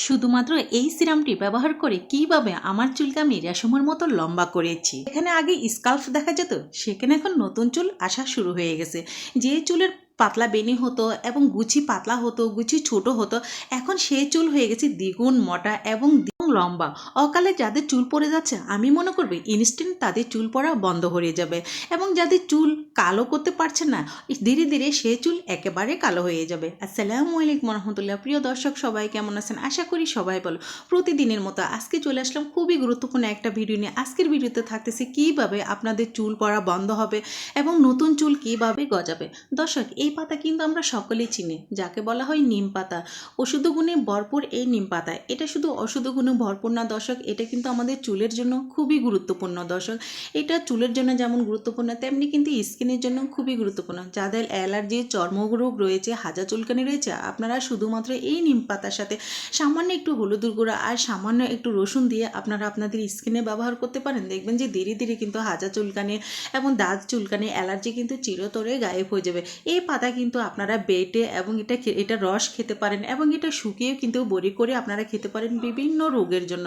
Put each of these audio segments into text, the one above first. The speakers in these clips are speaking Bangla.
শুধুমাত্র এই সিরামটি ব্যবহার করে কিভাবে আমার চুলকে আমি রেশমের মতো লম্বা করেছি। এখানে আগে স্কাল্প দেখা যেত, সেখানে এখন নতুন চুল আসা শুরু হয়ে গেছে। যে চুলের পাতলা বেনি হতো এবং গুছি পাতলা হতো, গুছি ছোট হতো, এখন সেই চুল হয়ে গেছে দ্বিগুণ মোটা এবং দ্বিগুণ লম্বা। অকালে যাদের চুল পড়ে যাচ্ছে আমি মনে করবো ইনস্ট্যান্ট তাদের চুল পড়া বন্ধ হয়ে যাবে, এবং যাদের চুল কালো করতে পারছে না ধীরে ধীরে সেই চুল একেবারে কালো হয়ে যাবে। আসসালামু আলাইকুম রহমতুল্লাহ। প্রিয় দর্শক সবাই কেমন আছেন? আশা করি সবাই বলো। প্রতিদিনের মতো আজকে চলে আসলাম খুবই গুরুত্বপূর্ণ একটা ভিডিও নিয়ে। আজকের ভিডিওতে থাকতেছে কিভাবে আপনাদের চুল পড়া বন্ধ হবে এবং নতুন চুল কিভাবে গজাবে। দর্শক, এই পাতা কিন্তু আমরা সকলেই চিনি, যাকে বলা হয় নিম পাতা। ওষুধ গুণে ভরপুর এই নিম পাতা, এটা শুধু ওষুধ গুণে ভরপুর না দর্শক, এটা কিন্তু আমাদের চুলের জন্য খুবই গুরুত্বপূর্ণ দর্শক। এটা চুলের জন্য যেমন গুরুত্বপূর্ণ, তেমনি কিন্তু স্কিনের জন্য খুবই গুরুত্বপূর্ণ। যাদের অ্যালার্জি, চর্মরোগ রয়েছে, হাজা চুলকানি রয়েছে, আপনারা শুধুমাত্র এই নিম পাতার সাথে সামান্য একটু হলুদের গুঁড়া আর সামান্য একটু রসুন দিয়ে আপনারা আপনাদের স্কিনে ব্যবহার করতে পারেন। দেখবেন যে ধীরে ধীরে কিন্তু হাজা চুলকানি এবং দাঁত চুলকানি, অ্যালার্জি কিন্তু চিরতরে গায়েব হয়ে যাবে। এই পাতা কিন্তু আপনারা বেটে এবং এটা রস খেতে পারেন, এবং এটা শুকিয়েও কিন্তু বড়ি করে আপনারা খেতে পারেন বিভিন্ন রোগের জন্য।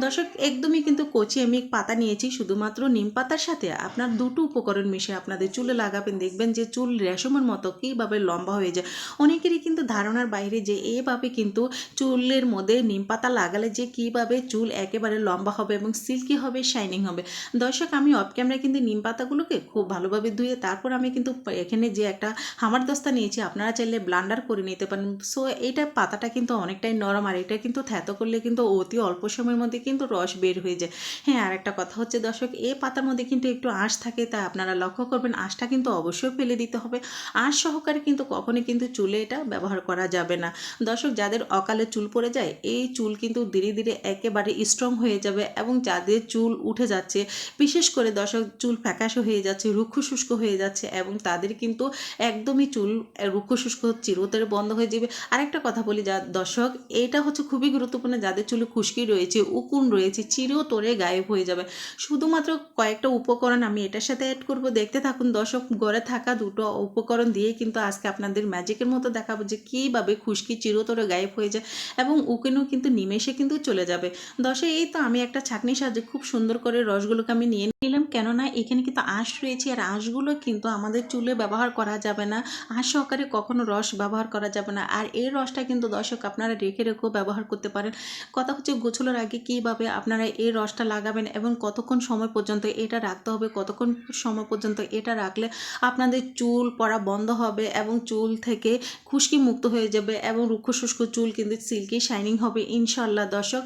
দর্শক, একদমই কিন্তু কচি আমি পাতা নিয়েছি, শুধুমাত্র নিম পাতার সাথে আপনার দুটো উপকরণ মিশিয়ে আপনাদের চুলে লাগাবেন। দেখবেন যে চুল রেশমের মতো কীভাবে লম্বা হয়ে যায়। অনেকেরই কিন্তু ধারণার বাইরে যে এইভাবে কিন্তু চুলের মধ্যে নিম পাতা লাগালে যে কীভাবে চুল একেবারে লম্বা হবে এবং সিল্কি হবে, শাইনিং হবে। দর্শক, আমি অফ ক্যামেরায় কিন্তু নিম পাতাগুলোকে খুব ভালোভাবে ধুয়ে তারপর আমি কিন্তু এখানে যে একটা হামার দস্তা নিয়েছি, আপনারা চাইলে ব্লান্ডার করে নিতে পারেন। সো এইটা পাতাটা কিন্তু অনেকটাই নরম, আর এটা কিন্তু থ্যাতো করলে কিন্তু অতি অল্প সময়ের মধ্যে কিন্তু রস বের হয়ে যায়। হ্যাঁ, আর একটা কথা হচ্ছে দর্শক, এই পাতার মধ্যে কিন্তু একটু আঁশ থাকে, তাই আপনারা লক্ষ্য করবেন আঁশটা কিন্তু অবশ্যই ফেলে দিতে হবে। আঁশ সহকারে কিন্তু কখনোই কিন্তু চুলে এটা ব্যবহার করা যাবে না। দর্শক, যাদের অকালে চুল পড়ে যায়, এই চুল কিন্তু ধীরে ধীরে একেবারে স্ট্রং হয়ে যাবে, এবং যাদের চুল উঠে যাচ্ছে, বিশেষ করে দর্শক চুল ফ্যাকাশে হয়ে যাচ্ছে, রুক্ষ শুষ্ক হয়ে যাচ্ছে, এবং তাদের কিন্তু একদমই চুল রুক্ষ শুষ্ক চিরতরে বন্ধ হয়ে যাবে। আরেকটা কথা বলি যা দর্শক, এটা হচ্ছে খুবই গুরুত্বপূর্ণ, যাদের চুলে খুশকি রয়েছে, উকুন রয়েছে, চিরতরে গায়েব হয়ে যাবে। শুধুমাত্র কয়েকটা উপকরণ আমি এটার সাথে অ্যাড করব, দেখতে থাকুন দর্শক। ঘরে থাকা দুটো উপকরণ দিয়ে কিন্তু আজকে আপনাদের ম্যাজিকের মতো দেখাবো যে কীভাবে খুশকি চিরতরে গায়েব হয়ে যায় এবং উকুনও কিন্তু নিমেষে কিন্তু চলে যাবে। দর্শক, এই তো আমি একটা ছাঁকনির সাহায্যে খুব সুন্দর করে রসগুলোকে আমি নিয়ে নিলাম, কেননা এখানে কিন্তু আঁশ রয়েছে, আর আঁশগুলো কিন্তু আমাদের চুলে ব্যবহার করা যাবে না। আঁশ সহকারে কখনো রস ব্যবহার করা যাবে না। আর এই রসটা কিন্তু দর্শক আপনারা রেখে রেখেও ব্যবহার করতে পারেন। কথা হচ্ছে গোছলের আগে কীভাবে আপনারা এই রসটা লাগাবেন এবং কতক্ষণ সময় পর্যন্ত এটা রাখতে হবে, কতক্ষণ সময় পর্যন্ত এটা রাখলে আপনাদের চুল পড়া বন্ধ হবে এবং চুল থেকে খুশকি মুক্ত হয়ে যাবে, এবং রুক্ষ শুষ্ক চুল কিন্তু সিল্কি শাইনিং হবে ইনশাল্লাহ। দর্শক,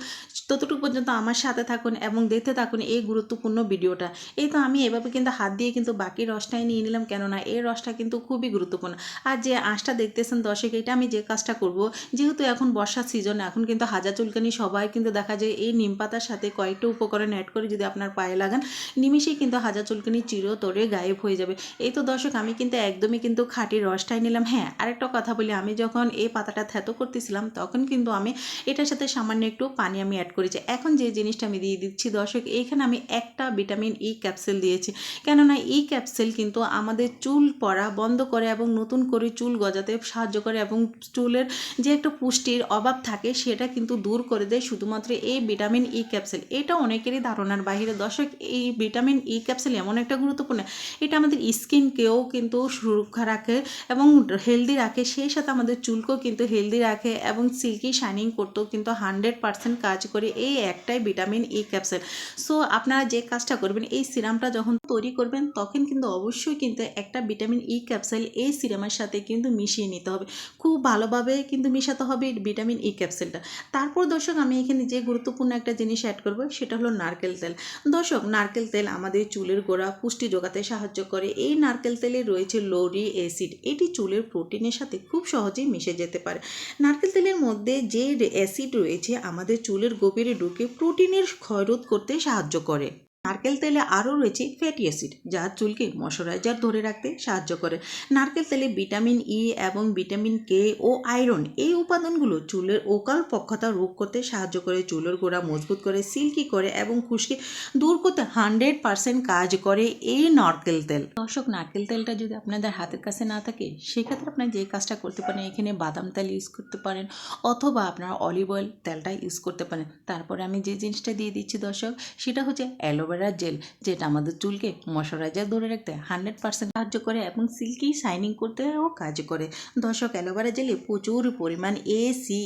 ততটুকু পর্যন্ত আমার সাথে থাকুন এবং দেখতে থাকুন এই গুরুত্বপূর্ণ ভিডিওটা। এই তো আমি এভাবে কিন্তু হাত দিয়ে কিন্তু বাকি রসটাই নিয়ে নিলাম, কেননা এই রসটা কিন্তু খুবই গুরুত্বপূর্ণ। আর যে আঁশটা দেখতেছেন দর্শক, এটা আমি যে কাজটা করব, যেহেতু এখন বর্ষার সিজন, এখন কিন্তু হাজা চুলকানি সবাই কিন্তু দেখা যায় এই নিম পাতার সাথে কয়েকটা উপকরণ অ্যাড করে যদি আপনার পায়ে লাগান, নিমিশেই কিন্তু হাজা চুলকানি চিরতরে গায়েব হয়ে যাবে। এই তো দর্শক, আমি কিন্তু একদমই কিন্তু খাঁটি রসটাই নিলাম। হ্যাঁ, আরেকটা কথা বলি, আমি যখন এই পাতাটা থ্যাতো করতেছিলাম তখন কিন্তু আমি এটার সাথে সামান্য একটু পানি আমি অ্যাড করেছি। এখন যে জিনিসটা আমি দিয়ে দিচ্ছি দর্শক, এইখানে আমি একটা ভিটামিন ই ক্যাপসুল দিয়েছি, কেননা এই ক্যাপসুল কিন্তু আমাদের চুল পড়া বন্ধ করে এবং নতুন করে চুল গজাতে সাহায্য করে, এবং চুলের যে একটা পুষ্টির অভাব থাকে সেটা কিন্তু দূর করে দেয় শুধুমাত্র এই ভিটামিন ই ক্যাপসুল। এটা অনেকেরই ধারণার বাইরে দর্শক। এই ভিটামিন ই ক্যাপসুল এমন একটা গুরুত্বপূর্ণ, এটা আমাদের স্কিনকেও কিন্তু সুরক্ষা রাখে এবং হেলদি রাখে, সেই সাথে আমাদের চুলকেও কিন্তু হেলদি রাখে এবং সিল্কি শাইনিং করতেও কিন্তু 100% কাজ করে এই একটাই ভিটামিন ই ক্যাপসুল। সো আপনারা যে কাজটা করবেন, এই সিরামটা যখন তৈরি করবেন তখন কিন্তু অবশ্যই কিন্তু একটা ভিটামিন ই ক্যাপসুল এই সিরামের সাথে কিন্তু মিশিয়ে নিতে হবে। খুব ভালোভাবে কিন্তু মেশাতে হবে ভিটামিন ই ক্যাপসুলটা। তারপর দর্শক, আমি এখানে যে গুরুত্বপূর্ণ একটা জিনিস অ্যাড করব সেটা হলো নারকেল তেল। দর্শক, নারকেল তেল আমাদের চুলের গোড়া পুষ্টি যোগাতে সাহায্য করে। এই নারকেল তেলে রয়েছে লৌরিক অ্যাসিড, এটি চুলের প্রোটিনের সাথে খুব সহজেই মিশে যেতে পারে। নারকেল তেলের মধ্যে যে অ্যাসিড রয়েছে আমাদের চুলের গভীরে ঢুকে প্রোটিনের ক্ষয়রোধ করতে সাহায্য করে। নারকেল তেলে আরও রয়েছে ফ্যাটি অ্যাসিড, যা চুলকে ময়শ্চারাইজার ধরে রাখতে সাহায্য করে। নারকেল তেলে ভিটামিন ই এবং ভিটামিন কে ও আয়রন, এই উপাদানগুলো চুলের ওকাল পক্ষতা রোধ করতে সাহায্য করে, চুলের গোড়া মজবুত করে, সিল্কি করে এবং খুশকি দূর করতে 100% কাজ করে এই নারকেল তেল। দর্শক, নারকেল তেলটা যদি আপনাদের হাতের কাছে না থাকে, সেক্ষেত্রে আপনার যে কাজটা করতে পারেন, এখানে বাদাম তেল ইউজ করতে পারেন অথবা আপনারা অলিভ অয়েল তেলটা ইউজ করতে পারেন। তারপরে আমি যে জিনিসটা দিয়ে দিচ্ছি দর্শক, সেটা হচ্ছে অ্যালোভেরা জেল, যেটা আমাদের চুলকে ময়শ্চারাইজার ধরে রাখতে 100% সাহায্য করে এবং সিল্কি শাইনিং করতেও কাজ করে। দর্শক, অ্যালোভেরা জেলে প্রচুর পরিমাণ ACE,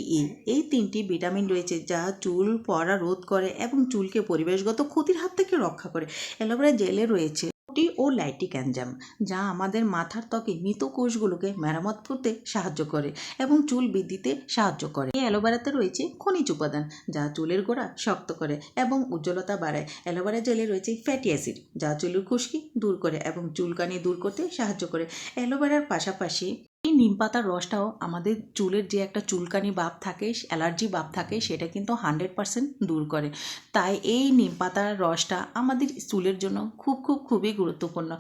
এই 3টি ভিটামিন রয়েছে, যা চুল পড়া রোধ করে এবং চুলকে পরিবেশগত ক্ষতির হাত থেকে রক্ষা করে। অ্যালোভেরা জেলে রয়েছে ও লাইটিক এনজাইম, যা আমাদের মাথার ত্বকে মৃত কোষগুলোকে মেরামত করতে সাহায্য করে এবং চুল বৃদ্ধিতে সাহায্য করে। এই অ্যালোভেরাতে রয়েছে খনিজ উপাদান, যা চুলের গোড়া শক্ত করে এবং উজ্জ্বলতা বাড়ায়। অ্যালোভেরা জেলে রয়েছে ফ্যাটি অ্যাসিড, যা চুলের খুশকি দূর করে এবং চুলকানি দূর করতে সাহায্য করে। অ্যালোভেরার পাশাপাশি এই নিম পাতার রসটাও আমাদের চুলের যে একটা চুলকানি ভাব থাকে, অ্যালার্জি ভাব থাকে, সেটা কিন্তু 100% দূর করে। তাই এই নিম পাতার রসটা আমাদের চুলের জন্য খুবই গুরুত্বপূর্ণ।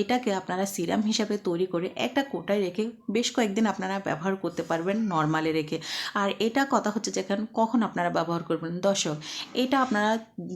এটাকে আপনারা সিরাম হিসাবে তৈরি করে একটা কোটায় রেখে বেশ কয়েকদিন আপনারা ব্যবহার করতে পারবেন নর্মালে রেখে। আর এটা কথা হচ্ছে যে কখন আপনারা ব্যবহার করবেন। দর্শক, এটা আপনারা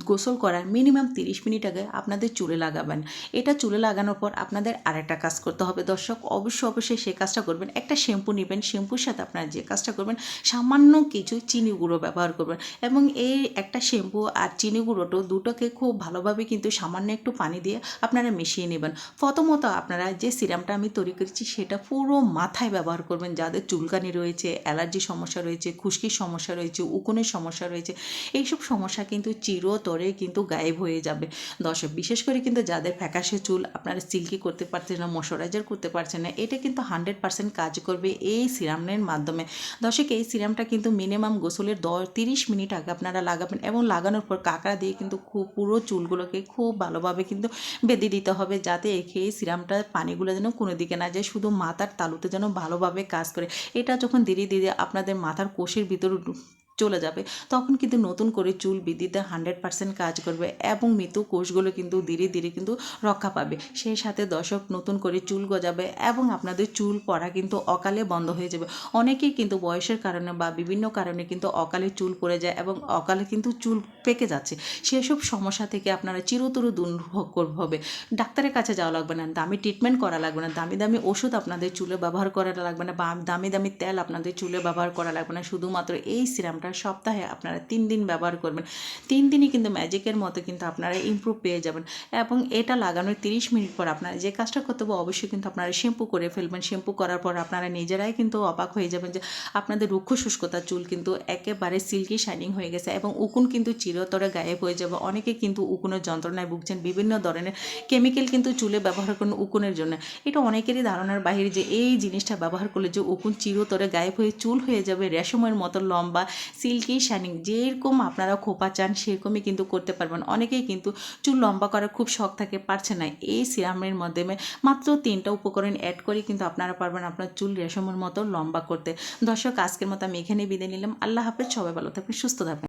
গোসল করার মিনিমাম 30 মিনিট আগে আপনাদের চুলে লাগাবেন। এটা চুলে লাগানোর পর আপনাদের আরেকটা কাজ করতে হবে দর্শক, অবশ্যই সে কাজটা করবেন, একটা শ্যাম্পু নেবেন, শ্যাম্পুর সাথে আপনারা যে কাজটা করবেন, সামান্য কিছু চিনি গুঁড়ো ব্যবহার করবেন এবং এই একটা শ্যাম্পু আর চিনি গুঁড়োটো দুটোকে খুব ভালোভাবে কিন্তু সামান্য একটু পানি দিয়ে আপনারা মিশিয়ে নেবেন। প্রথমত আপনারা যে সিরামটা আমি তৈরি করেছি সেটা পুরো মাথায় ব্যবহার করবেন, যাদের চুলকানি রয়েছে, অ্যালার্জি সমস্যা রয়েছে, খুশকির সমস্যা রয়েছে, উকুনের সমস্যা রয়েছে, এইসব সমস্যা কিন্তু চিরতরে কিন্তু গায়েব হয়ে যাবে। দর্শক, বিশেষ করে কিন্তু যাদের ফ্যাকাশে চুল, আপনারা সিল্কি করতে পারছেন না, ময়শ্চারাইজার করতে পারছেন না, এটা কিন্তু 100% কাজ করবে এই সিরামের মাধ্যমে। দর্শক, এই সিরামটা কিন্তু মিনিমাম গোসলের 30 মিনিট আগে আপনারা লাগাবেন এবং লাগানোর পর কাঁকড়া দিয়ে কিন্তু পুরো চুলগুলোকে খুব ভালোভাবে কিন্তু বেঁধে দিতে হবে, যাতে এই সিরামটা পানিগুলো যেন কোনো দিকে না যায়, শুধু মাথার তালুতে যেন ভালোভাবে কাজ করে। এটা যখন ধীরে ধীরে আপনাদের মাথার কোষের ভিতর চলে যাবে, তখন কিন্তু নতুন করে চুল বৃদ্ধিতে 100% কাজ করবে এবং মৃত কোষগুলো কিন্তু ধীরে ধীরে কিন্তু রক্ষা পাবে। সেই সাথে দর্শক, নতুন করে চুল গজাবে এবং আপনাদের চুল পড়া কিন্তু অকালে বন্ধ হয়ে যাবে। অনেকেই কিন্তু বয়সের কারণে বা বিভিন্ন কারণে কিন্তু অকালে চুল পড়ে যায় এবং অকালে কিন্তু চুল পেকে যাচ্ছে। সেসব সমস্যা থেকে আপনারা চিরতরে দূর হবে। ডাক্তারের কাছে যাওয়া লাগবে না, দামি ট্রিটমেন্ট করা লাগবে না, দামি দামি ওষুধ আপনাদের চুলে ব্যবহার করা লাগবে না, বা দামি দামি তেল আপনাদের চুলে ব্যবহার করা লাগবে না। শুধুমাত্র এই সিরামটা সপ্তাহে আপনারা 3 দিন ব্যবহার করবেন। 3 দিনই কিন্তু ম্যাজিকের মতো কিন্তু আপনারা ইমপ্রুভ পেয়ে যাবেন। এবং এটা লাগানোর 30 মিনিট পর আপনারা যে কাজটা করতে হবে, অবশ্যই কিন্তু আপনারা শ্যাম্পু করে ফেলবেন। শ্যাম্পু করার পর আপনারা নিজেরাই কিন্তু অবাক হয়ে যাবেন যে আপনাদের রুক্ষ শুষ্কতা চুল কিন্তু একেবারে সিল্কি শাইনিং হয়ে গেছে এবং উকুন কিন্তু চিরতরে গায়েব হয়ে যাবে। অনেকে কিন্তু উকুনের যন্ত্রণায় ভুগছেন, বিভিন্ন ধরনের কেমিক্যাল কিন্তু চুলে ব্যবহার করেন উকুনের জন্য। এটা অনেকেরই ধারণার বাইরে যে এই জিনিসটা ব্যবহার করলে যে উকুন চিরতরে গায়েব হয়ে চুল হয়ে যাবে রেশমের মতো লম্বা, সিল্কি শাইনিং। যেরকম আপনারা খোপা চান সেরকমই কিন্তু করতে পারবেন। অনেকেই কিন্তু চুল লম্বা করার খুব শখ থাকে, পারছে না। এই সিরামের মাধ্যমে মাত্র 3টা উপকরণ অ্যাড করে কিন্তু আপনারা পারবেন আপনার চুল রেশমের মতো লম্বা করতে। দর্শক, আজকের মতো আমি এখানেই বিদায় নিলাম। আল্লাহ হাফেজ, সবাই ভালো থাকবেন, সুস্থ থাকবেন।